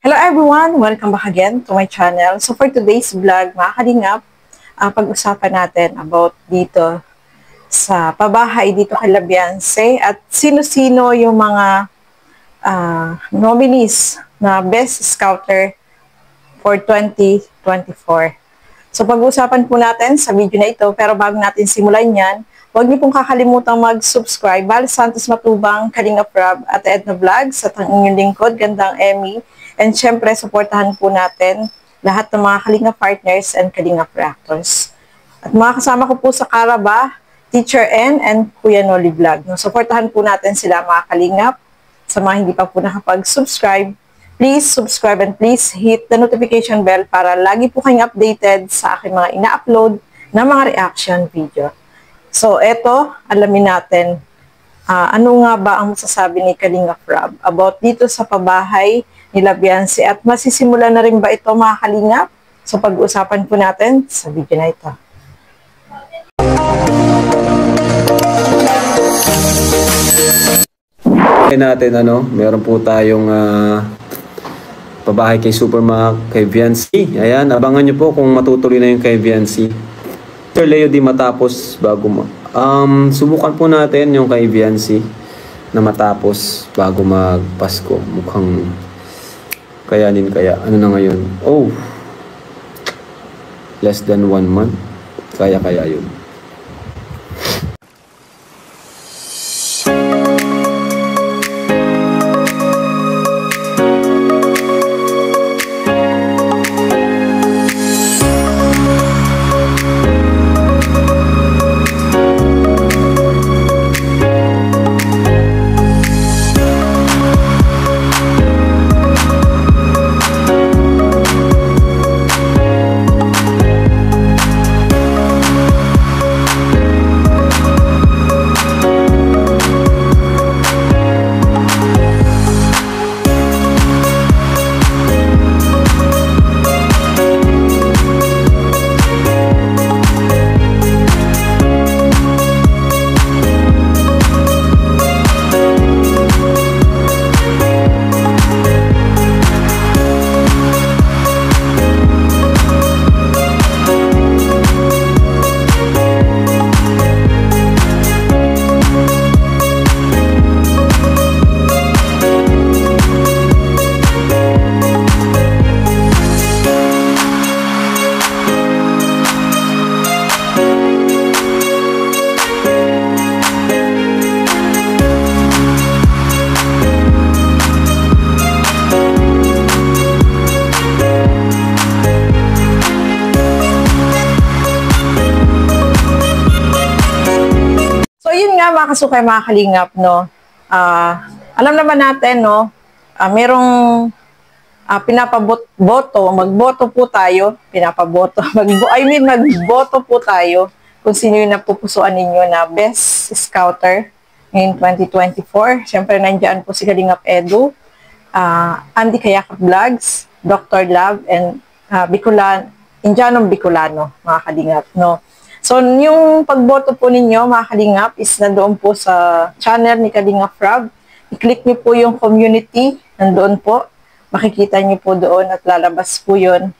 Hello everyone! Welcome back again to my channel. So for today's vlog, mga kalingap, pag-usapan natin about dito sa pabahay dito kay Labianse at sino-sino yung mga nominees na Best Scouter for 2024. So pag-usapan po natin sa video na ito, pero bago natin simulan yan, huwag niyo pong kakalimutan mag-subscribe. Val Santos Matubang, Kalingap Rob at Edna Vlogs at ang inyong lingkod, Gandang Emmy. And syempre, supportahan po natin lahat ng mga Kalingap partners and Kalingap reactors. At mga kasama ko po sa Karaba, Teacher N and Kuya Noli Vlog. No, supportahan po natin sila mga Kalingap. Sa mga hindi pa po nakapag-subscribe, please subscribe and please hit the notification bell para lagi po kayong updated sa aking mga ina-upload na mga reaction video. So, eto, alamin natin ano nga ba ang masasabi ni Kalingap Rob about dito sa pabahay ni Labianse at masisimulan na rin ba ito mga Kalingap? So pag-uusapan po natin sa video na ito. Natin meron po tayong pabahay kay Supermac, kay Viancy. Ayan, abangan nyo po kung matutuloy na yung kay Viancy. Sir Leo di matapos bago subukan po natin yung kay Viancy na matapos bago magpasko. Mukhang kayanin kaya. Ano na ngayon? Oh! Less than 1 month. Kaya yun. Mga kasukay, mga Kalingap, no? Alam naman natin, no? Merong pinapaboto, magboto po tayo, magboto po tayo kung sino yung napupusuan ninyo na Best Scouter in 2024. Siyempre, nandiyan po si Kalingap Edu, Andy Kayakap Vlogs, Dr. Love, and Indianong Bicolano, mga Kalingap, no? So, yung pagboto po ninyo, mga Kalingap, is nandoon po sa channel ni Kalingap Rob. I-click niyo po yung community, nandoon po. Makikita niyo po doon at lalabas po yun.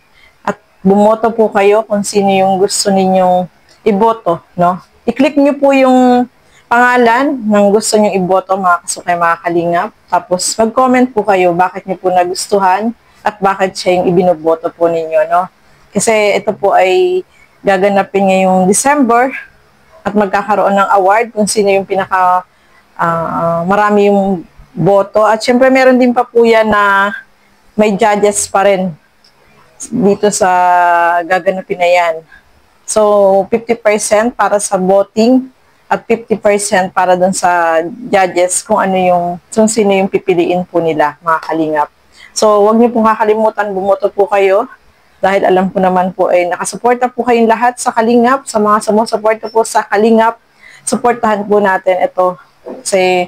At bumoto po kayo kung sino yung gusto ninyong iboto, no? I-click niyo po yung pangalan ng gusto ninyong iboto, mga kasukay, mga Kalingap. Tapos, mag-comment po kayo bakit niyo po nagustuhan at bakit siya yung ibinoboto po ninyo, no? Kasi ito po ay gaganapin ngayong December at magkakaroon ng award kung sino yung pinaka marami yung boto. At syempre meron din pa po yan na may judges pa rin dito sa gaganapin na yan. So 50% para sa voting at 50% para dun sa judges kung sino yung pipiliin po nila, mga Kalingap. So wag niyo pong kakalimutan, bumoto po kayo. Dahil alam ko naman po ay nakasuporta po kayong lahat sa Kalingap, sa mga sumusuporta po sa Kalingap, suportahan po natin ito. Kasi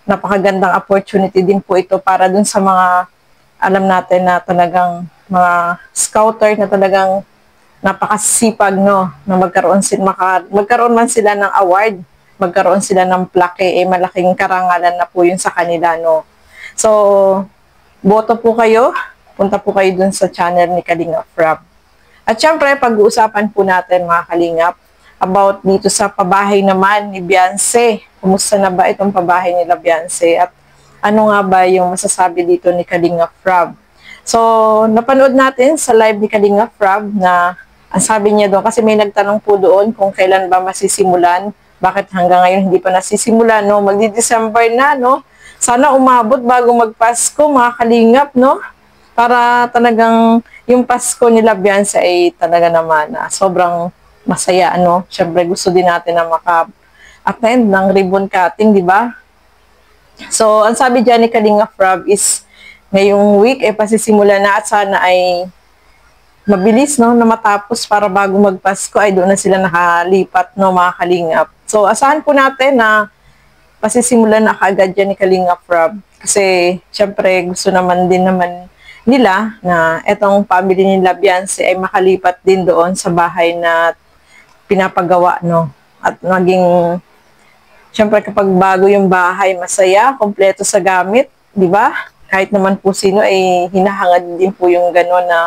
napakagandang opportunity din po ito para dun sa mga alam natin na talagang mga scouter na talagang napakasipag, no, na magkaroon man sila ng award, magkaroon sila ng plaque, malaking karangalan na po yun sa kanila, no. So, boto po kayo punta po kayo dun sa channel ni Kalingap Rab. At syempre, pag-uusapan po natin mga Kalingap about dito sa pabahay naman ni Beyonce. Kumusta na ba itong pabahay nila Beyonce? At ano nga ba yung masasabi dito ni Kalingap Rab? So, napanood natin sa live ni Kalingap Rab na ang sabi niya doon, kasi may nagtanong po doon kung kailan ba masisimulan. Bakit hanggang ngayon hindi pa nasisimulan, no? Magdi-December na, no? Sana umabot bago magpasko, mga Kalingap, no? Para talagang yung Pasko nila Beyonce ay talaga naman sobrang masaya, ano? Siyempre, gusto din natin na maka-attend ng ribbon cutting, di ba? So, ang sabi dyan ni Kalingap Rab is, ngayong week ay pasisimula na at sana ay mabilis, no, na matapos para bago magpasko ay doon na sila nakalipat, no, mga Kalingap. So, asahan po natin na pasisimulan na kaagad dyan ni Kalingap Rab. Kasi, syempre, gusto naman din naman nila na etong family nila Beyonce ay makalipat din doon sa bahay na pinapagawa, no? At maging, syempre kapag bago yung bahay, masaya, kompleto sa gamit, di ba? Kahit naman po sino ay hinahangad din po yung gano'n na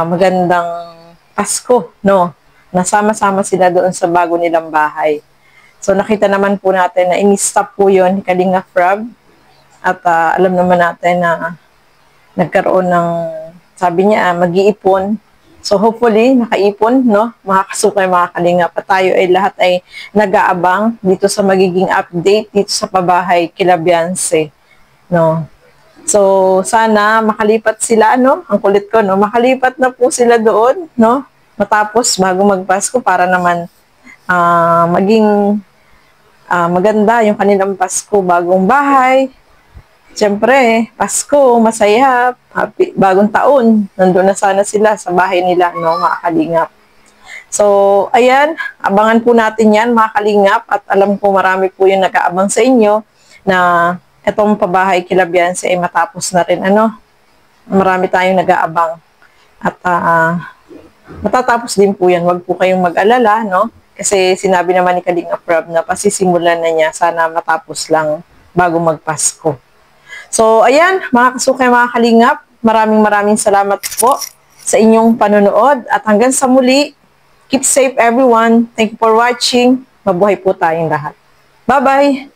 magandang Pasko, no? Nasama-sama sila doon sa bago nilang bahay. So nakita naman po natin na in-stop po yun ni Kalingap Rab. At alam naman natin na nagkaroon ng, sabi niya, mag-iipon. So, hopefully, nakaipon, no? Mga kasukay, mga Kalingap. At tayo ay lahat ay nag-aabang dito sa magiging update dito sa pabahay kila Beyonce, no? So, sana makalipat sila, no? Ang kulit ko, no? Makalipat na po sila doon, no? Matapos, bago magpasko, para naman maging maganda yung kanilang Pasko, bagong bahay. Siyempre, Pasko, masaya, happy, bagong taon. Nandun na sana sila sa bahay nila, no, mga Kalingap. So, ayan, abangan po natin yan, mga Kalingap. At alam ko marami po yung nag-aabang sa inyo na itong pabahay kila Beyonce ay matapos na rin, ano. Marami tayong nag-aabang. At matatapos din po yan. Huwag po kayong mag-alala, no. Kasi sinabi naman ni Kalingap Rab na pasisimulan na niya, sana matapos lang bago magpasko. So, ayan, mga kasukay, mga Kalingap, maraming salamat po sa inyong panonood. At hanggang sa muli, keep safe everyone. Thank you for watching. Mabuhay po tayong lahat. Bye-bye!